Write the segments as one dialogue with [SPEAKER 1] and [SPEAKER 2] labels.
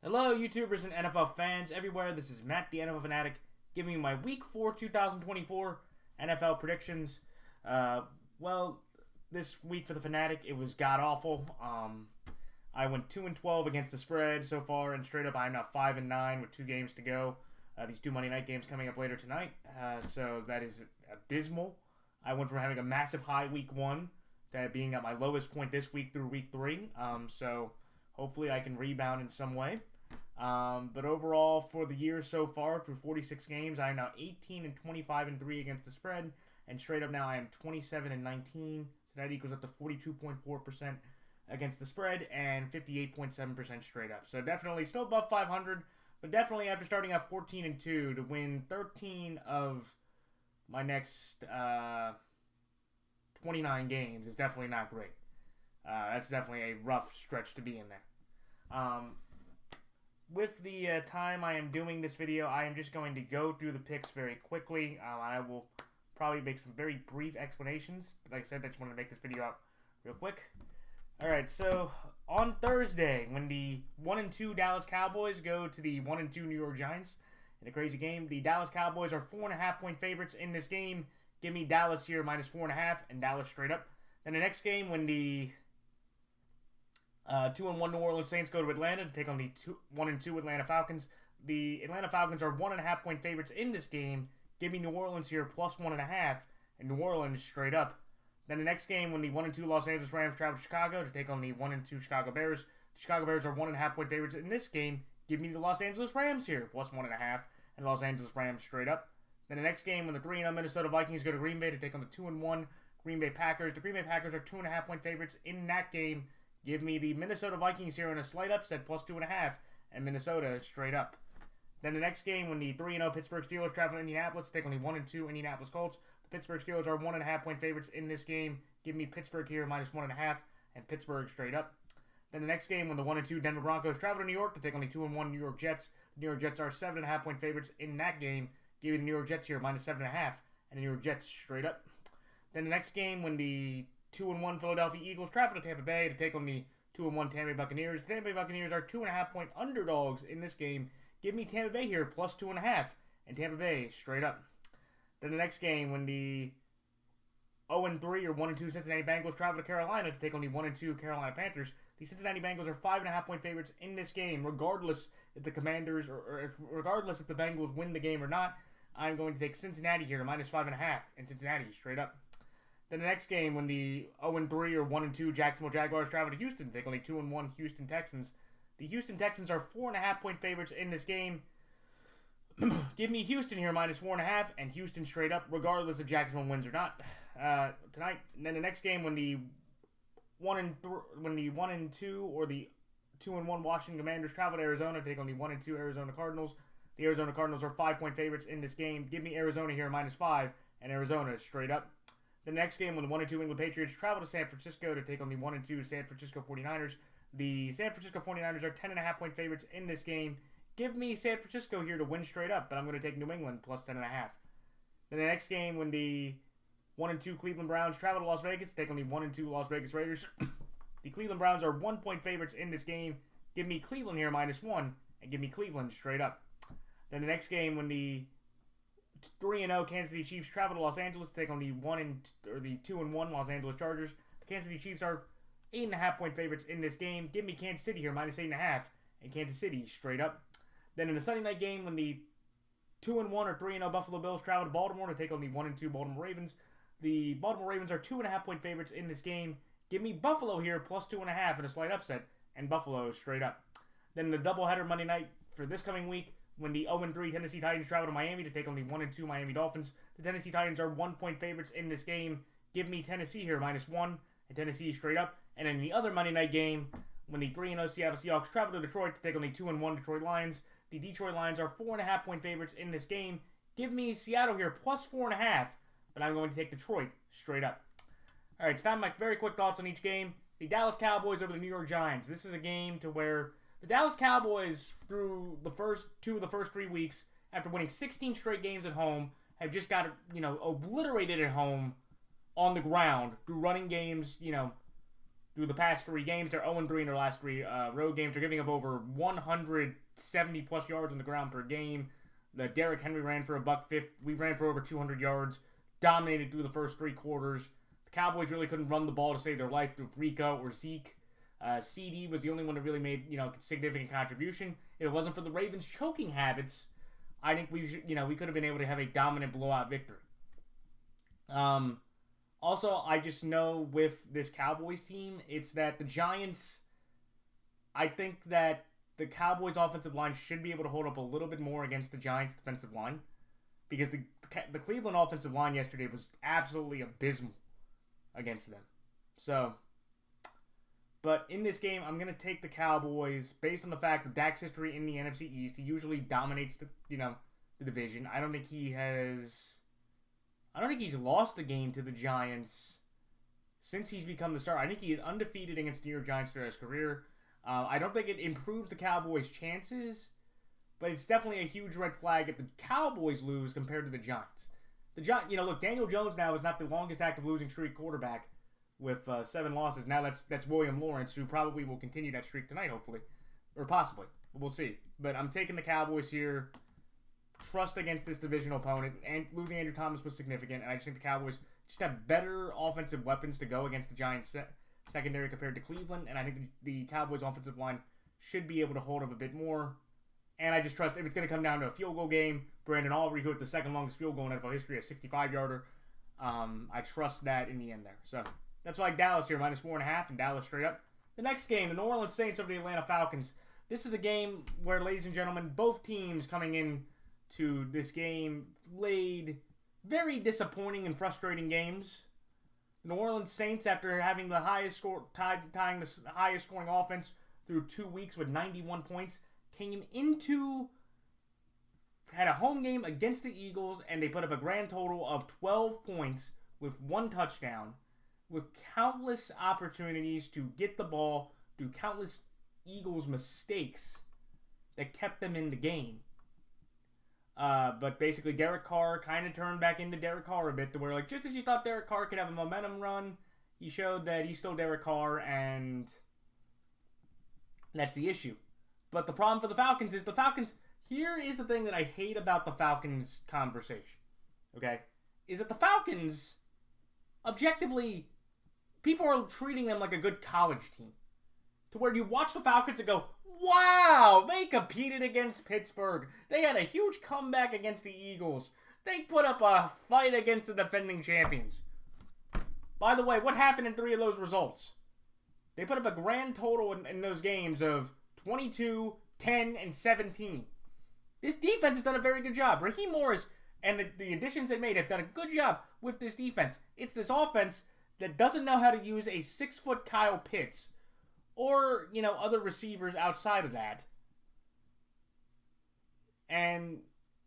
[SPEAKER 1] Hello, YouTubers and NFL fans everywhere. This is Matt, the NFL Fanatic, giving you my Week 4 2024 NFL predictions. Well, this week for the Fanatic, it was god-awful. I went 2-12 against the spread so far, and straight up I'm now 5-9 with 2 games to go. These 2 Monday night games coming up later tonight, so that is abysmal. I went from having a massive high Week 1 to being at my lowest point this week through Week 3, so hopefully I can rebound in some way. But overall, for the year so far, through 46 games, I am now 18-25-3 against the spread, and straight up now I am 27-19. So that equals up to 42.4% against the spread and 58.7% straight up. So definitely still above 500, but definitely after starting out 14-2 to win 13 of my next 29 games is definitely not great. That's definitely a rough stretch to be in there. With the time I am doing this video, I am just going to go through the picks very quickly. I will probably make some very brief explanations. But like I said, I just wanted to make this video out real quick. Alright, so on Thursday, when the 1-2 Dallas Cowboys go to the 1-2 New York Giants in a crazy game, the Dallas Cowboys are 4.5-point favorites in this game. Give me Dallas here minus 4.5 and Dallas straight up. Then the next game, when the 2-1 New Orleans Saints go to Atlanta to take on the 1-2 Atlanta Falcons. The Atlanta Falcons are 1.5-point favorites in this game. Give me New Orleans here plus 1.5 and New Orleans straight up. Then the next game, when the 1-2 Los Angeles Rams travel to Chicago to take on the 1-2 Chicago Bears. The Chicago Bears are 1.5-point favorites in this game. Give me the Los Angeles Rams here plus 1.5 and Los Angeles Rams straight up. Then the next game, when the 3-0 Minnesota Vikings go to Green Bay to take on the 2-1 Green Bay Packers. The Green Bay Packers are 2.5-point favorites in that game. Give me the Minnesota Vikings here in a slight upset, plus 2.5, and Minnesota straight up. Then the next game, when the 3-0 Pittsburgh Steelers travel to Indianapolis to take on the 1-2 Indianapolis Colts. The Pittsburgh Steelers are 1.5-point favorites in this game. Give me Pittsburgh here minus 1.5, and Pittsburgh straight up. Then the next game, when the 1-2 Denver Broncos travel to New York to take on the 2-1 New York Jets. The New York Jets are 7.5-point favorites in that game. Give me the New York Jets here minus 7.5, and the New York Jets straight up. Then the next game, when the 2-1 Philadelphia Eagles travel to Tampa Bay to take on the 2-1 Tampa Bay Buccaneers. The Tampa Bay Buccaneers are 2.5-point underdogs in this game. Give me Tampa Bay here plus 2.5 and Tampa Bay straight up. Then the next game, when the 0-3 or 1-2 Cincinnati Bengals travel to Carolina to take on the 1-2 Carolina Panthers. The Cincinnati Bengals are 5.5-point favorites in this game, regardless if the Commanders regardless if the Bengals win the game or not. I'm going to take Cincinnati here minus 5.5 and Cincinnati straight up. Then the next game, when the 0-3 or 1-2 Jacksonville Jaguars travel to Houston, take on the 2-1 Houston Texans. The Houston Texans are 4.5-point favorites in this game. Give me Houston here minus 4.5 and Houston straight up, regardless if Jacksonville wins or not tonight. And then the next game, when the 1-2 or the 2-1 Washington Commanders travel to Arizona, take on the 1-2 Arizona Cardinals. The Arizona Cardinals are 5-point favorites in this game. Give me Arizona here minus 5 and Arizona straight up. The next game, when the 1-2 England Patriots travel to San Francisco to take on the 1-2 San Francisco 49ers. The San Francisco 49ers are 10.5-point favorites in this game. Give me San Francisco here to win straight up, but I'm going to take New England plus 10.5. Then the next game, when the 1-2 Cleveland Browns travel to Las Vegas to take on the 1-2 Las Vegas Raiders. The Cleveland Browns are 1-point favorites in this game. Give me Cleveland here minus 1, and give me Cleveland straight up. Then the next game, when the 3-0 Kansas City Chiefs travel to Los Angeles to take on the 2-1 Los Angeles Chargers. The Kansas City Chiefs are 8.5-point favorites in this game. Give me Kansas City here minus 8.5 and Kansas City straight up. Then in the Sunday night game, when the 2-1 or 3-0 Buffalo Bills travel to Baltimore to take on the 1-2 Baltimore Ravens. The Baltimore Ravens are 2.5-point favorites in this game. Give me Buffalo here plus 2.5 in a slight upset and Buffalo straight up. Then the doubleheader Monday night for this coming week, when the 0-3 Tennessee Titans travel to Miami to take on the 1-2 Miami Dolphins. The Tennessee Titans are 1-point favorites in this game. Give me Tennessee here minus 1 and Tennessee straight up. And in the other Monday night game, when the 3-0 Seattle Seahawks travel to Detroit to take on the 2-1 Detroit Lions. The Detroit Lions are 4.5-point favorites in this game. Give me Seattle here plus 4.5, but I'm going to take Detroit straight up. All right, it's time for my very quick thoughts on each game. The Dallas Cowboys over the New York Giants. This is a game to where the Dallas Cowboys, through the first 3 weeks, after winning 16 straight games at home, have just got, obliterated at home on the ground through running games, through the past 3 games. They're 0-3 in their last 3 road games. They're giving up over 170 plus yards on the ground per game. The Derrick Henry ran for $150. We ran for over 200 yards. Dominated through the first 3 quarters. The Cowboys really couldn't run the ball to save their life through Rico or Zeke. CD was the only one that really made significant contribution. If it wasn't for the Ravens' choking habits, I think we could have been able to have a dominant blowout victory. Also, I just know with this Cowboys team, it's that the Giants, I think that the Cowboys' offensive line should be able to hold up a little bit more against the Giants' defensive line, because the Cleveland offensive line yesterday was absolutely abysmal against them. So, but in this game, I'm going to take the Cowboys based on the fact that Dak's history in the NFC East. He usually dominates the division. I don't think he's lost a game to the Giants since he's become the starter. I think he is undefeated against the New York Giants throughout his career. I don't think it improves the Cowboys' chances, but it's definitely a huge red flag if the Cowboys lose compared to the Giants. Look, Daniel Jones now is not the longest active losing streak quarterback with 7 losses. Now that's William Lawrence, who probably will continue that streak tonight, hopefully, or possibly. We'll see. But I'm taking the Cowboys here. Trust against this divisional opponent, and losing Andrew Thomas was significant, and I just think the Cowboys just have better offensive weapons to go against the Giants' secondary compared to Cleveland, and I think the Cowboys' offensive line should be able to hold up a bit more. And I just trust if it's going to come down to a field goal game, Brandon Aubrey, who had the second longest field goal in NFL history, a 65-yarder, I trust that in the end there. So that's why Dallas here, -4.5, and Dallas straight up. The next game, the New Orleans Saints over the Atlanta Falcons. This is a game where, ladies and gentlemen, both teams coming in to this game played very disappointing and frustrating games. The New Orleans Saints, after having the highest score, tying the highest scoring offense through 2 weeks with 91 points, had a home game against the Eagles, and they put up a grand total of 12 points with 1 touchdown, with countless opportunities to get the ball through countless Eagles mistakes that kept them in the game. But basically, Derek Carr kind of turned back into Derek Carr a bit, to where, just as you thought Derek Carr could have a momentum run, he showed that he's still Derek Carr, and that's the issue. But the problem for the Falcons is here is the thing that I hate about the Falcons conversation, okay? Is that the Falcons, objectively, people are treating them like a good college team. To where you watch the Falcons and go, wow, they competed against Pittsburgh. They had a huge comeback against the Eagles. They put up a fight against the defending champions. By the way, what happened in 3 of those results? They put up a grand total in those games of 22, 10, and 17. This defense has done a very good job. Raheem Morris and the additions they made have done a good job with this defense. It's this offense that doesn't know how to use a 6-foot Kyle Pitts or, other receivers outside of that. And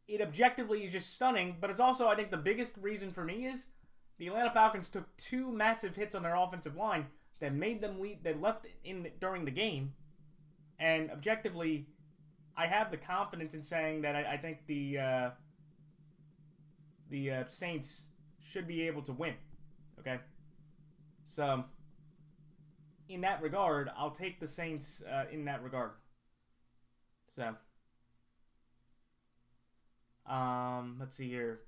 [SPEAKER 1] it objectively is just stunning, but it's also, I think, the biggest reason for me is the Atlanta Falcons took 2 massive hits on their offensive line that made them lead, that left during the game. And objectively, I have the confidence in saying that I think the Saints should be able to win. Okay? So, in that regard, I'll take the Saints in that regard. So, let's see here.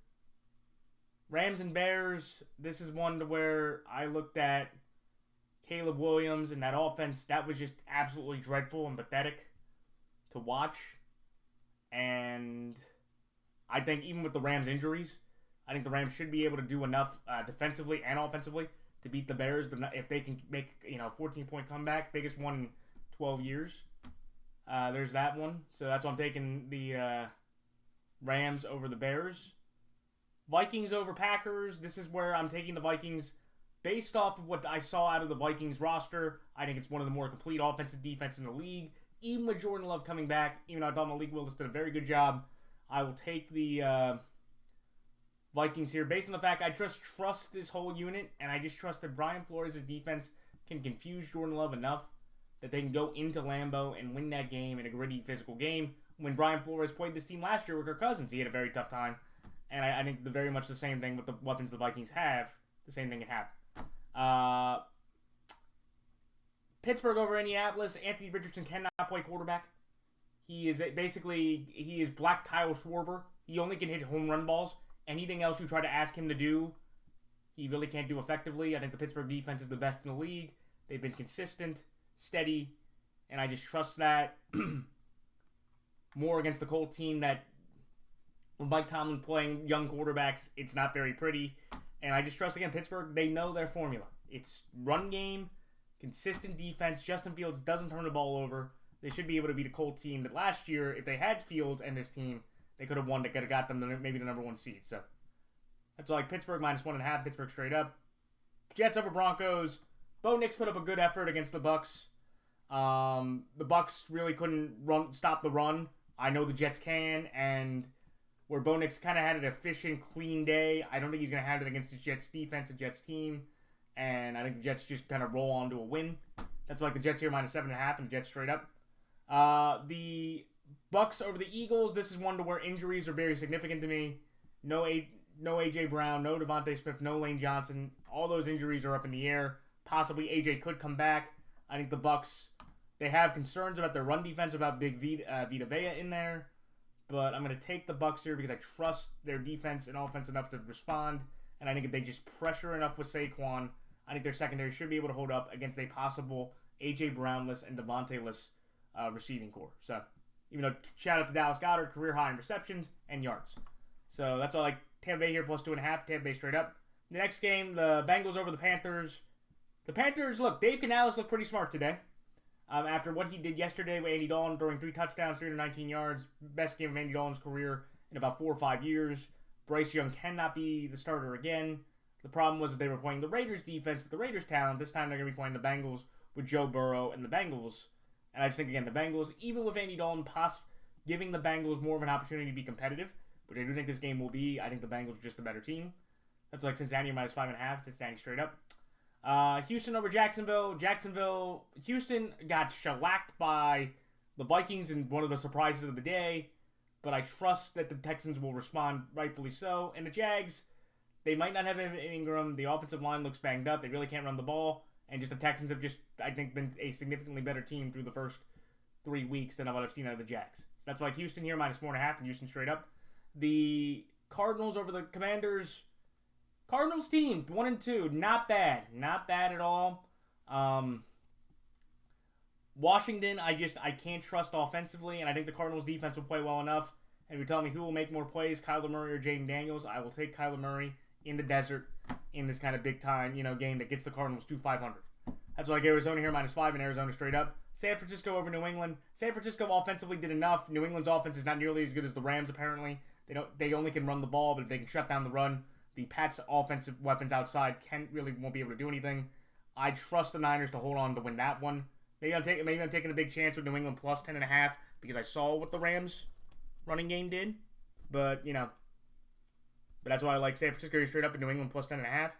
[SPEAKER 1] Rams and Bears, this is one to where I looked at Caleb Williams and that offense. That was just absolutely dreadful and pathetic to watch. And I think even with the Rams' injuries, I think the Rams should be able to do enough defensively and offensively to beat the Bears if they can make 14-point comeback, biggest one in 12 years. There's that one. So that's why I'm taking the Rams over the Bears. Vikings over Packers. This is where I'm taking the Vikings based off of what I saw out of the Vikings roster. I think it's one of the more complete offensive defense in the league. Even with Jordan Love coming back, even though I thought Malik Willis did a very good job, I will take the Vikings here based on the fact I just trust this whole unit, and I just trust that Brian Flores' defense can confuse Jordan Love enough that they can go into Lambeau and win that game in a gritty, physical game. When Brian Flores played this team last year with Kirk Cousins, he had a very tough time, and I think very much the same thing with the weapons the Vikings have, the same thing can happen. Pittsburgh over Indianapolis. Anthony Richardson cannot play quarterback. He is Black Kyle Schwarber. He only can hit home run balls. Anything else you try to ask him to do, he really can't do effectively. I think the Pittsburgh defense is the best in the league. They've been consistent, steady, and I just trust that more against the Colts team that with Mike Tomlin playing young quarterbacks, it's not very pretty. And I just trust, again, Pittsburgh, they know their formula. It's run game, consistent defense. Justin Fields doesn't turn the ball over. They should be able to beat a Colts team that last year, if they had Fields and this team, they could have won. They could have got them maybe the number 1 seed. So that's like Pittsburgh -1.5. Pittsburgh straight up. Jets over Broncos. Bo Nix put up a good effort against the Bucs. The Bucs really couldn't stop the run. I know the Jets can, and where Bo Nix kind of had an efficient, clean day, I don't think he's going to have it against the Jets defense, the Jets team, and I think the Jets just kind of roll on to a win. That's like the Jets here -7.5, and the Jets straight up. The Bucs over the Eagles. This is one to where injuries are very significant to me. No A.J. Brown, no Devontae Smith, no Lane Johnson. All those injuries are up in the air. Possibly A.J. could come back. I think the Bucs, they have concerns about their run defense, about Big Vita Vea in there. But I'm going to take the Bucs here because I trust their defense and offense enough to respond. And I think if they just pressure enough with Saquon, I think their secondary should be able to hold up against a possible A.J. Brownless and Devontae-less receiving core. So, even though, shout out to Dallas Goedert, career high in receptions and yards. So, that's all I like. Tampa Bay here +2.5. Tampa Bay straight up. The next game, the Bengals over the Panthers. The Panthers, look, Dave Canales looked pretty smart today. After what he did yesterday with Andy Dalton, throwing 3 touchdowns, 319 yards, best game of Andy Dalton's career in about 4 or 5 years. Bryce Young cannot be the starter again. The problem was that they were playing the Raiders defense with the Raiders talent. This time they're going to be playing the Bengals with Joe Burrow and the Bengals. And I just think, again, the Bengals, even with Andy Dalton giving the Bengals more of an opportunity to be competitive, which I do think this game will be, I think the Bengals are just a better team. That's like Cincinnati -5.5. Cincinnati straight up. Houston over Jacksonville. Houston got shellacked by the Vikings in one of the surprises of the day, but I trust that the Texans will respond rightfully so. And the Jags, they might not have Ingram. The offensive line looks banged up. They really can't run the ball. And just the Texans have just, I think, been a significantly better team through the first 3 weeks than what I've seen out of the Jags. So that's why Houston here -4.5 and Houston straight up. The Cardinals over the Commanders. Cardinals team, 1-2. Not bad. Not bad at all. Washington, I can't trust offensively, and I think the Cardinals defense will play well enough. And if you're telling me who will make more plays, Kyler Murray or Jaden Daniels, I will take Kyler Murray in the desert in this kind of big-time, game that gets the Cardinals to 500. That's why I get Arizona here -5 and Arizona straight up. San Francisco over New England. San Francisco offensively did enough. New England's offense is not nearly as good as the Rams, apparently. They only can run the ball, but if they can shut down the run, the Pats' offensive weapons outside won't be able to do anything. I trust the Niners to hold on to win that one. Maybe I'm taking a big chance with New England +10.5 because I saw what the Rams' running game did. But that's why I like San Francisco straight up and New England +10.5.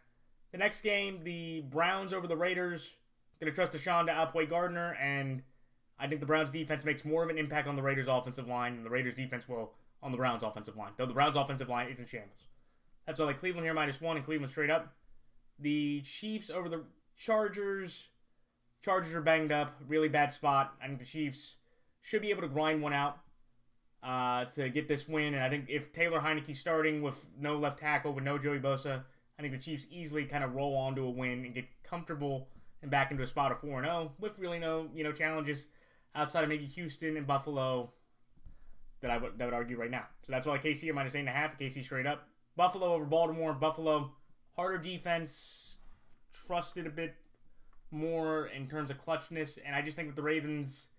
[SPEAKER 1] The next game, the Browns over the Raiders. Going to trust Deshaun to outplay Gardner, and I think the Browns' defense makes more of an impact on the Raiders' offensive line, and the Raiders' defense will on the Browns' offensive line, though the Browns' offensive line is in shambles. That's why I like Cleveland here -1 and Cleveland straight up. The Chiefs over the Chargers. Chargers are banged up. Really bad spot. I think the Chiefs should be able to grind one out to get this win. And I think if Taylor Heineke's starting with no left tackle, with no Joey Bosa, I think the Chiefs easily kind of roll on to a win and get comfortable and back into a spot of 4-0 with really no challenges outside of maybe Houston and Buffalo that I would argue right now. So that's why KC at -8.5. KC straight up. Buffalo over Baltimore. Buffalo, harder defense, trusted a bit more in terms of clutchness, and I just think with the Ravens,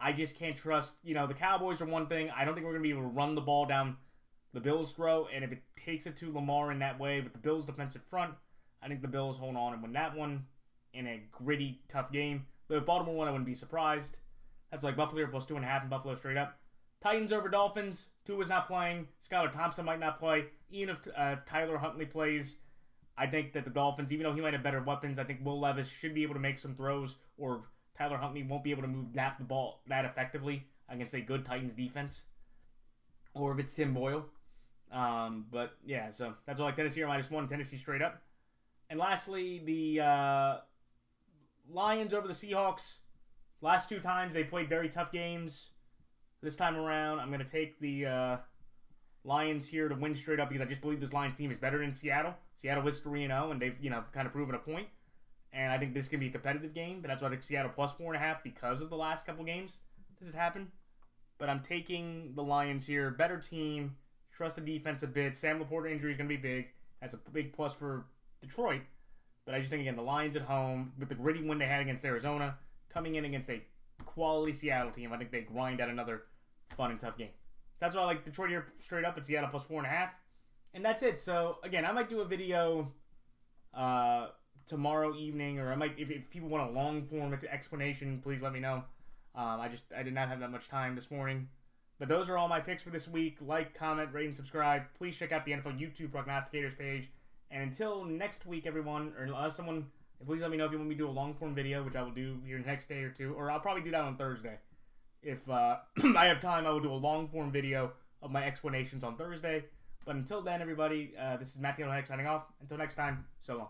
[SPEAKER 1] I just can't trust. The Cowboys are one thing. I don't think we're going to be able to run the ball down the Bills' throat, and if it takes it to Lamar in that way with the Bills' defensive front, I think the Bills hold on and win that one in a gritty, tough game. But if Baltimore won, I wouldn't be surprised. That's like Buffalo here +2.5 and Buffalo straight up. Titans over Dolphins. Tua's not playing. Skylar Thompson might not play. Even if Tyler Huntley plays, I think that the Dolphins, even though he might have better weapons, I think Will Levis should be able to make some throws, or Tyler Huntley won't be able to move the ball that effectively against a good Titans defense. Or if it's Tim Boyle. But yeah, so that's all like Tennessee here -1, Tennessee straight up. And lastly, the Lions over the Seahawks. Last 2 times they played very tough games. This time around, I'm going to take the Lions here to win straight up because I just believe this Lions team is better than Seattle. Seattle is 3-0, and they've kind of proven a point. And I think this can be a competitive game, but that's why I think Seattle plus 4.5 because of the last couple games this has happened. But I'm taking the Lions here. Better team. Trust the defense a bit. Sam Laporta injury is going to be big. That's a big plus for Detroit. But I just think, again, the Lions at home, with the gritty win they had against Arizona, coming in against a quality Seattle team, I think they grind out another fun and tough game. So that's why I like Detroit here straight up at Seattle plus 4.5. And that's it. So, again, I might do a video tomorrow evening, or I might, if people want a long-form explanation, please let me know. I did not have that much time this morning. But those are all my picks for this week. Like, comment, rate, and subscribe. Please check out the NFL YouTube Prognosticators page. And until next week, everyone, or unless someone, please let me know if you want me to do a long-form video, which I will do here next day or two. Or I'll probably do that on Thursday. If I have time, I will do a long-form video of my explanations on Thursday. But until then, everybody, this is Matthew Heck signing off. Until next time, so long.